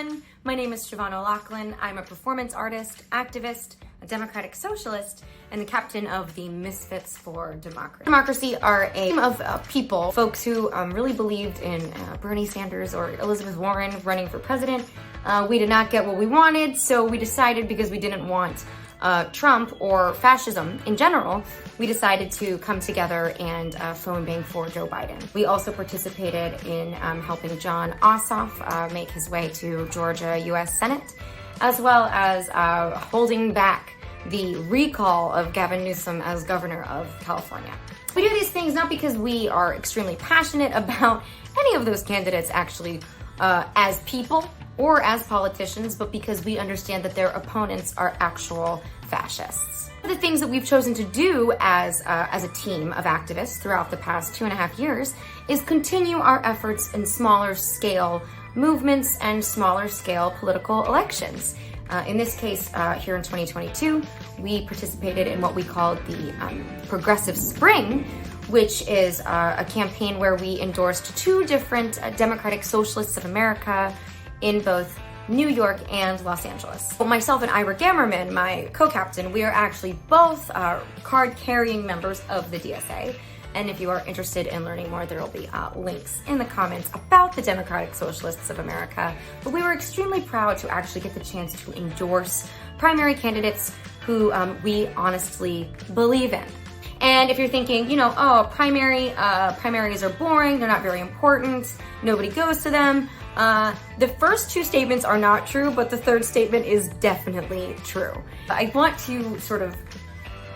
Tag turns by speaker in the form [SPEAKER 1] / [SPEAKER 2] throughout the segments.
[SPEAKER 1] everyone. My name is Siobhán O'Loughlin. I'm a performance artist, activist, a democratic socialist, and the captain of the Misfits for Democracy. Democracy are a team of people, folks who really believed in Bernie Sanders or Elizabeth Warren running for president. We did not get what we wanted, so we decided, because we didn't want Trump or fascism in general, we decided to come together and phone bank for Joe Biden. We also participated in helping Jon Ossoff make his way to Georgia U.S. Senate, as well as holding back the recall of Gavin Newsom as governor of California. We do these things not because we are extremely passionate about any of those candidates actually as people or as politicians, but because we understand that their opponents are actual fascists. One of the things that we've chosen to do as a team of activists throughout the past 2.5 years is continue our efforts in smaller scale movements and smaller scale political elections. In this case, here in 2022, we participated in what we called the Progressive Spring, which is a campaign where we endorsed two different Democratic Socialists of America in both New York and Los Angeles. Well, myself and Ira Gammerman, my co-captain, we are actually both card-carrying members of the DSA. And if you are interested in learning more, there will be links in the comments about the Democratic Socialists of America. But we were extremely proud to actually get the chance to endorse primary candidates who we honestly believe in. And if you're thinking, primaries are boring, they're not very important, nobody goes to them, the first two statements are not true, but the third statement is definitely true. I want to sort of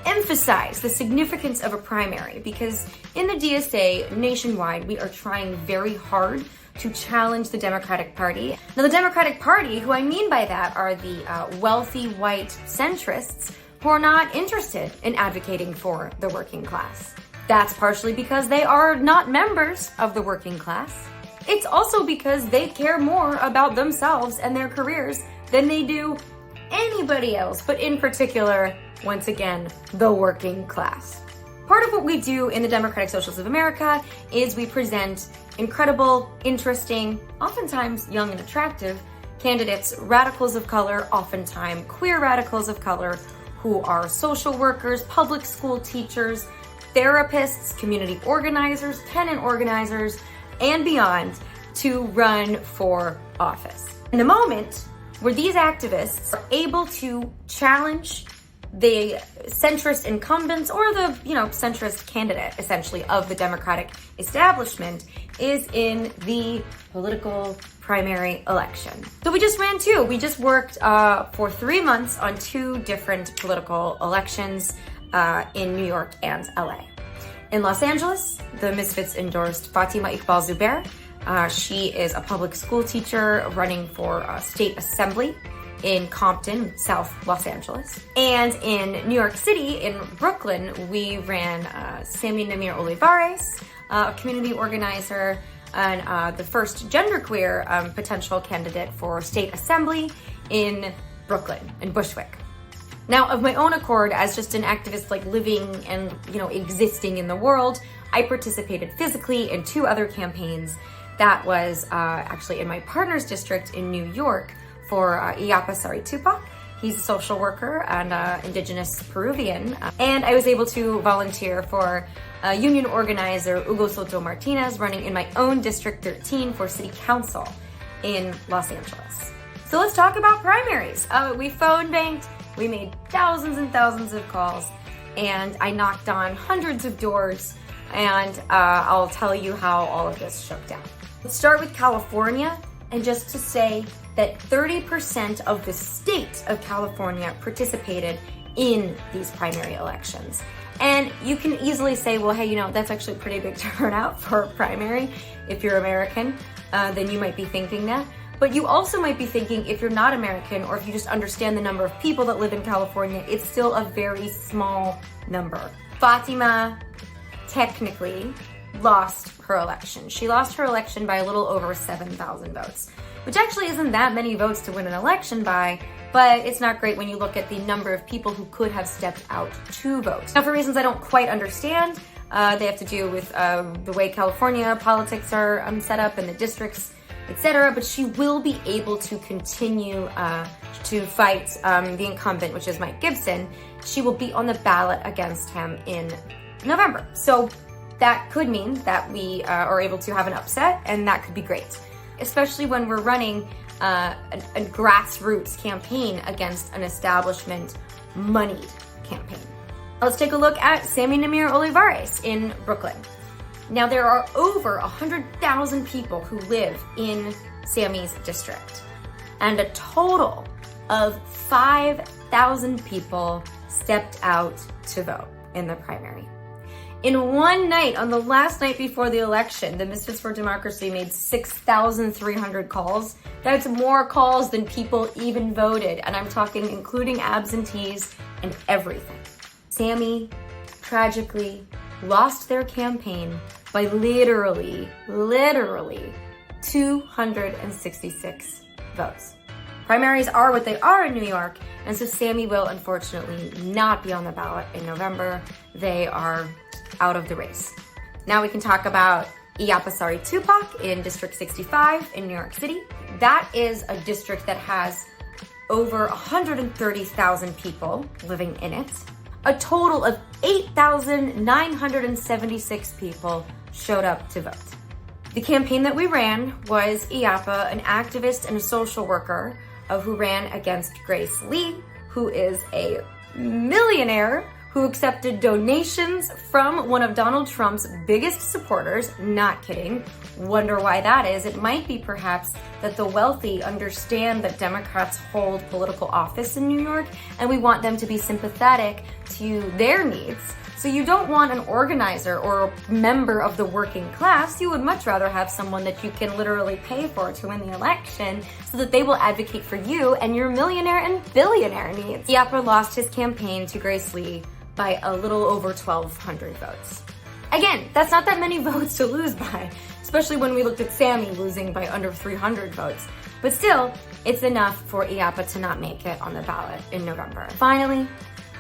[SPEAKER 1] emphasize the significance of a primary because in the DSA nationwide, we are trying very hard to challenge the Democratic Party. Now, the Democratic Party, who I mean by that are the wealthy white centrists who are not interested in advocating for the working class. That's partially because they are not members of the working class. It's also because they care more about themselves and their careers than they do anybody else, but in particular, once again, the working class. Part of what we do in the Democratic Socialists of America is we present incredible, interesting, oftentimes young and attractive candidates, radicals of color, oftentimes queer radicals of color, who are social workers, public school teachers, therapists, community organizers, tenant organizers, and beyond to run for office. In the moment where these activists are able to challenge the centrist incumbents or the, centrist candidate, essentially, of the Democratic establishment is in the political primary election. So we just ran two. We just worked for 3 months on two different political elections in New York and LA. In Los Angeles, the Misfits endorsed Fatima Iqbal Zubair. She is a public school teacher running for state assembly in Compton, South Los Angeles. And in New York City, in Brooklyn, we ran Sammy Namir Olivares, a community organizer and the first genderqueer potential candidate for state assembly in Brooklyn, in Bushwick. Now, of my own accord, as just an activist living and existing in the world, I participated physically in two other campaigns. That was actually in my partner's district in New York for Iyapa Sari Tupac. He's a social worker and indigenous Peruvian. And I was able to volunteer for union organizer Hugo Soto Martinez running in my own District 13 for City Council in Los Angeles. So let's talk about primaries. We phone banked. We made thousands and thousands of calls, and I knocked on hundreds of doors, and I'll tell you how all of this shook down. Let's start with California, and just to say that 30% of the state of California participated in these primary elections. And you can easily say, well, hey, that's actually a pretty big turnout for a primary. If you're American, then you might be thinking that. But you also might be thinking, if you're not American or if you just understand the number of people that live in California, it's still a very small number. Fatima technically lost her election. She lost her election by a little over 7,000 votes, which actually isn't that many votes to win an election by, but it's not great when you look at the number of people who could have stepped out to vote. Now, for reasons I don't quite understand, they have to do with the way California politics are set up and the districts etc. But she will be able to continue to fight the incumbent, which is Mike Gibson. She will be on the ballot against him in November. So that could mean that we are able to have an upset, and that could be great, especially when we're running a grassroots campaign against an establishment moneyed campaign. Let's take a look at Sammy Namir Olivares in Brooklyn. Now, there are over 100,000 people who live in Sammy's district, and a total of 5,000 people stepped out to vote in the primary. In one night, on the last night before the election, the Misfits for Democracy made 6,300 calls. That's more calls than people even voted, and I'm talking including absentees and everything. Sammy, tragically, lost their campaign by literally 266 votes. Primaries are what they are in New York, and so Sammy will unfortunately not be on the ballot in November. They are out of the race. Now we can talk about Iapasari Tupac in District 65 in New York City. That is a district that has over 130,000 people living in it. A total of 8,976 people showed up to vote. The campaign that we ran was Iapa, an activist and a social worker who ran against Grace Lee, who is a millionaire who accepted donations from one of Donald Trump's biggest supporters. Not kidding. Wonder why that is. It might be perhaps that the wealthy understand that Democrats hold political office in New York, and we want them to be sympathetic to their needs. So you don't want an organizer or a member of the working class. You would much rather have someone that you can literally pay for to win the election so that they will advocate for you and your millionaire and billionaire needs. Iapa lost his campaign to Grace Lee by a little over 1,200 votes. Again, that's not that many votes to lose by, especially when we looked at Sammy losing by under 300 votes. But still, it's enough for Iapa to not make it on the ballot in November. Finally,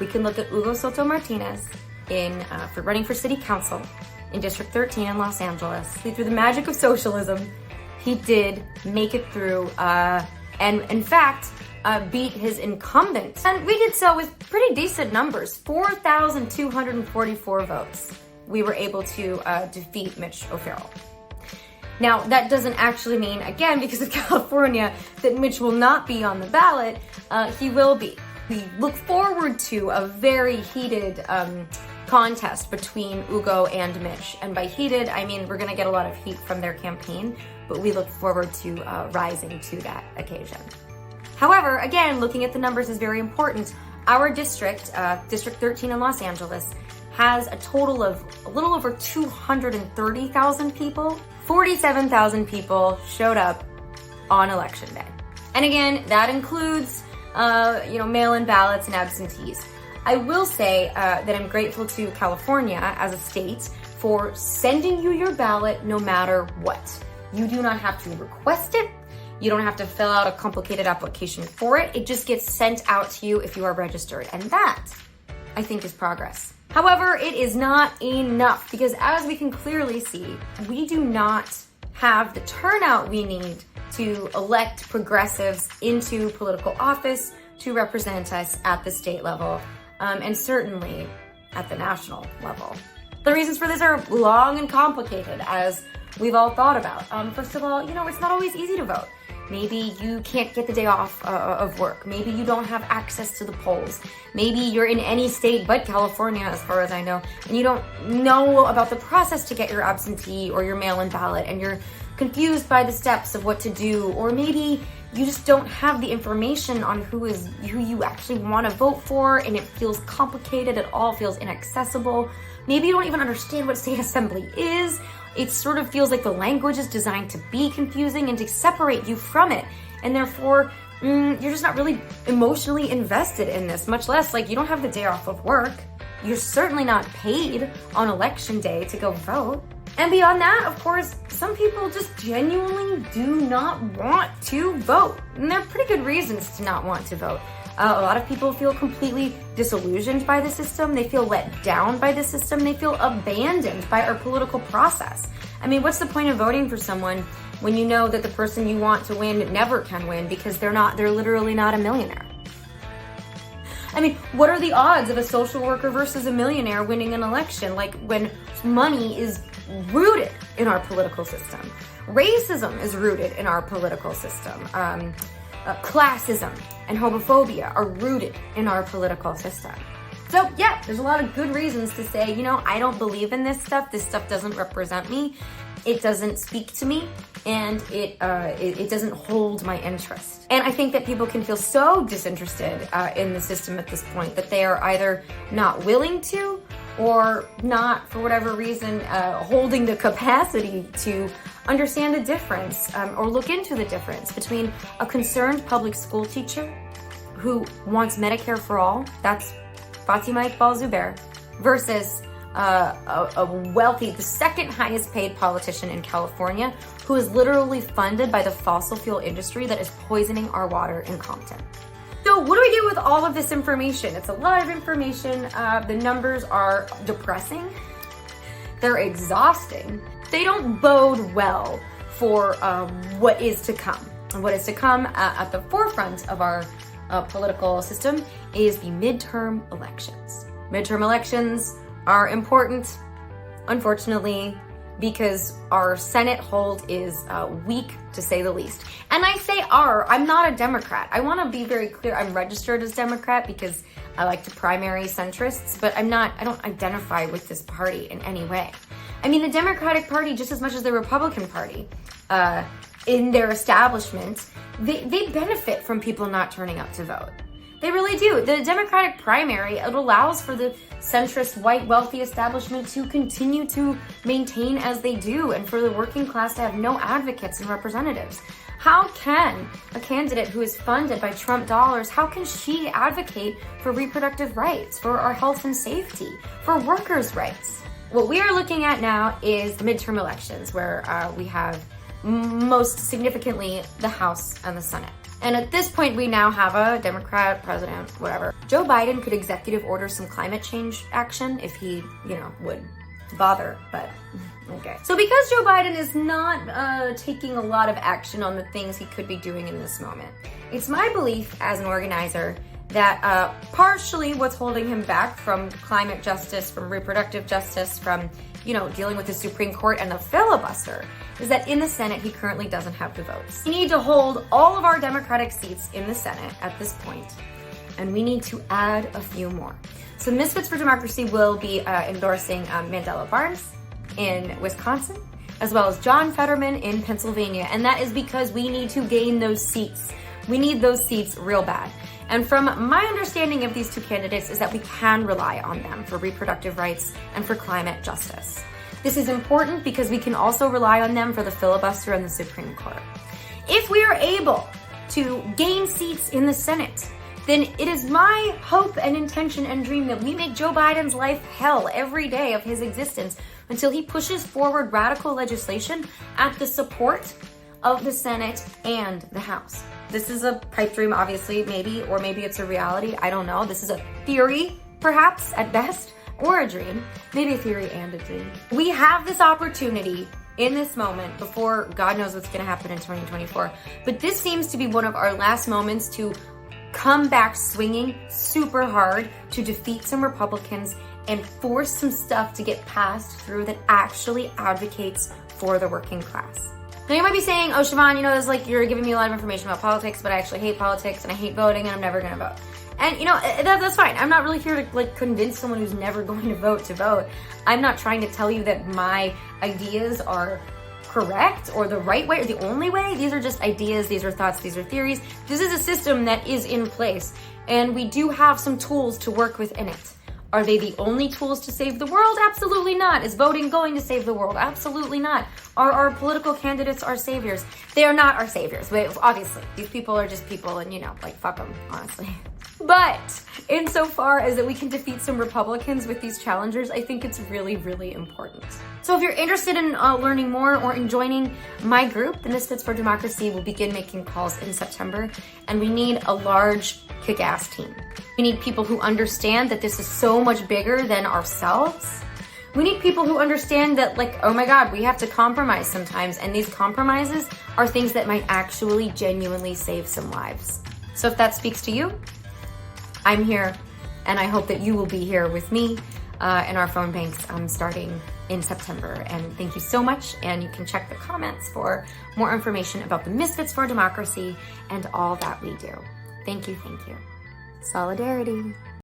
[SPEAKER 1] we can look at Hugo Soto Martinez for running for city council in District 13 in Los Angeles. Through the magic of socialism, he did make it through, and in fact, beat his incumbent. And we did so with pretty decent numbers, 4,244 votes. We were able to defeat Mitch O'Farrell. Now, that doesn't actually mean, again, because of California, that Mitch will not be on the ballot. He will be. We look forward to a very heated contest between Hugo and Mitch. And by heated, I mean we're going to get a lot of heat from their campaign, but we look forward to rising to that occasion. However, again, looking at the numbers is very important. Our district, District 13 in Los Angeles, has a total of a little over 230,000 people. 47,000 people showed up on election day. And again, that includes, mail-in ballots and absentees. I will say that I'm grateful to California as a state for sending you your ballot no matter what. You do not have to request it. You don't have to fill out a complicated application for it. It just gets sent out to you if you are registered. And that, I think, is progress. However, it is not enough because as we can clearly see, we do not have the turnout we need to elect progressives into political office to represent us at the state level, and certainly at the national level. The reasons for this are long and complicated, as we've all thought about. First of all, it's not always easy to vote. Maybe you can't get the day off of work. Maybe you don't have access to the polls. Maybe you're in any state but California, as far as I know, and you don't know about the process to get your absentee or your mail-in ballot, and you're confused by the steps of what to do, or maybe you just don't have the information on who you actually want to vote for, and it feels complicated, it all feels inaccessible. Maybe you don't even understand what state assembly is. It sort of feels like the language is designed to be confusing and to separate you from it. And therefore, you're just not really emotionally invested in this, much less like you don't have the day off of work. You're certainly not paid on election day to go vote. And beyond that, of course, some people just genuinely do not want to vote. And there are pretty good reasons to not want to vote. A lot of people feel completely disillusioned by the system. They feel let down by the system. They feel abandoned by our political process. I mean, what's the point of voting for someone when you know that the person you want to win never can win because they're literally not a millionaire? I mean, what are the odds of a social worker versus a millionaire winning an election? Like, when money is rooted in our political system. Racism is rooted in our political system. Classism and homophobia are rooted in our political system. So yeah, there's a lot of good reasons to say, you know, I don't believe in this stuff. This stuff doesn't represent me. It doesn't speak to me, and it doesn't hold my interest. And I think that people can feel so disinterested in the system at this point that they are either not willing to or not, for whatever reason, holding the capacity to understand the difference or look into the difference between a concerned public school teacher who wants Medicare for all, that's Fatima Iqbal Zubair, versus a wealthy, the second highest paid politician in California, who is literally funded by the fossil fuel industry that is poisoning our water in Compton. So what do we do with all of this information? It's a lot of information. The numbers are depressing. They're exhausting. They don't bode well for what is to come. And what is to come at the forefront of our political system is the midterm elections. Midterm elections are important, unfortunately, because our Senate hold is weak, to say the least. And I say I'm not a Democrat. I want to be very clear. I'm registered as Democrat because I like to primary centrists, but I don't identify with this party in any way. I mean, the Democratic Party, just as much as the Republican Party, in their establishment, they benefit from people not turning out to vote. They really do. The Democratic primary, it allows for the centrist, white, wealthy establishment to continue to maintain as they do, and for the working class to have no advocates and representatives. How can a candidate who is funded by Trump dollars, how can she advocate for reproductive rights, for our health and safety, for workers' rights? What we are looking at now is the midterm elections, where we have most significantly the House and the Senate. And at this point, we now have a Democrat president, whatever. Joe Biden could executive order some climate change action if he, would bother, but okay. So because Joe Biden is not taking a lot of action on the things he could be doing in this moment, it's my belief as an organizer that partially what's holding him back from climate justice, from reproductive justice, from dealing with the Supreme Court and the filibuster, is that in the Senate, he currently doesn't have the votes. We need to hold all of our Democratic seats in the Senate at this point, and we need to add a few more. So Misfits for Democracy will be endorsing Mandela Barnes in Wisconsin, as well as John Fetterman in Pennsylvania, and that is because we need to gain those seats. We need those seats real bad. And from my understanding of these two candidates is that we can rely on them for reproductive rights and for climate justice. This is important because we can also rely on them for the filibuster and the Supreme Court. If we are able to gain seats in the Senate, then it is my hope and intention and dream that we make Joe Biden's life hell every day of his existence until he pushes forward radical legislation at the support of the Senate and the House. This is a pipe dream, obviously, maybe, or maybe it's a reality. I don't know. This is a theory, perhaps, at best, or a dream. Maybe a theory and a dream. We have this opportunity in this moment before God knows what's going to happen in 2024. But this seems to be one of our last moments to come back swinging super hard to defeat some Republicans and force some stuff to get passed through that actually advocates for the working class. Now you might be saying, oh, Siobhán, it's like you're giving me a lot of information about politics, but I actually hate politics and I hate voting and I'm never going to vote. And that's fine. I'm not really here to convince someone who's never going to vote to vote. I'm not trying to tell you that my ideas are correct or the right way or the only way. These are just ideas, these are thoughts, these are theories. This is a system that is in place and we do have some tools to work within it. Are they the only tools to save the world? Absolutely not. Is voting going to save the world? Absolutely not. Are our political candidates our saviors? They are not our saviors. Obviously, these people are just people and, fuck them, honestly. But insofar as that we can defeat some Republicans with these challengers, I think it's really, really important. So if you're interested in learning more or in joining my group, the Misfits for Democracy will begin making calls in September, and we need a large, kick-ass team. We need people who understand that this is so much bigger than ourselves. We need people who understand that, like, oh my God, we have to compromise sometimes, and these compromises are things that might actually genuinely save some lives. So if that speaks to you, I'm here, and I hope that you will be here with me in our phone banks starting in September. And thank you so much, and you can check the comments for more information about the Misfits for Democracy and all that we do. Thank you, thank you. Solidarity.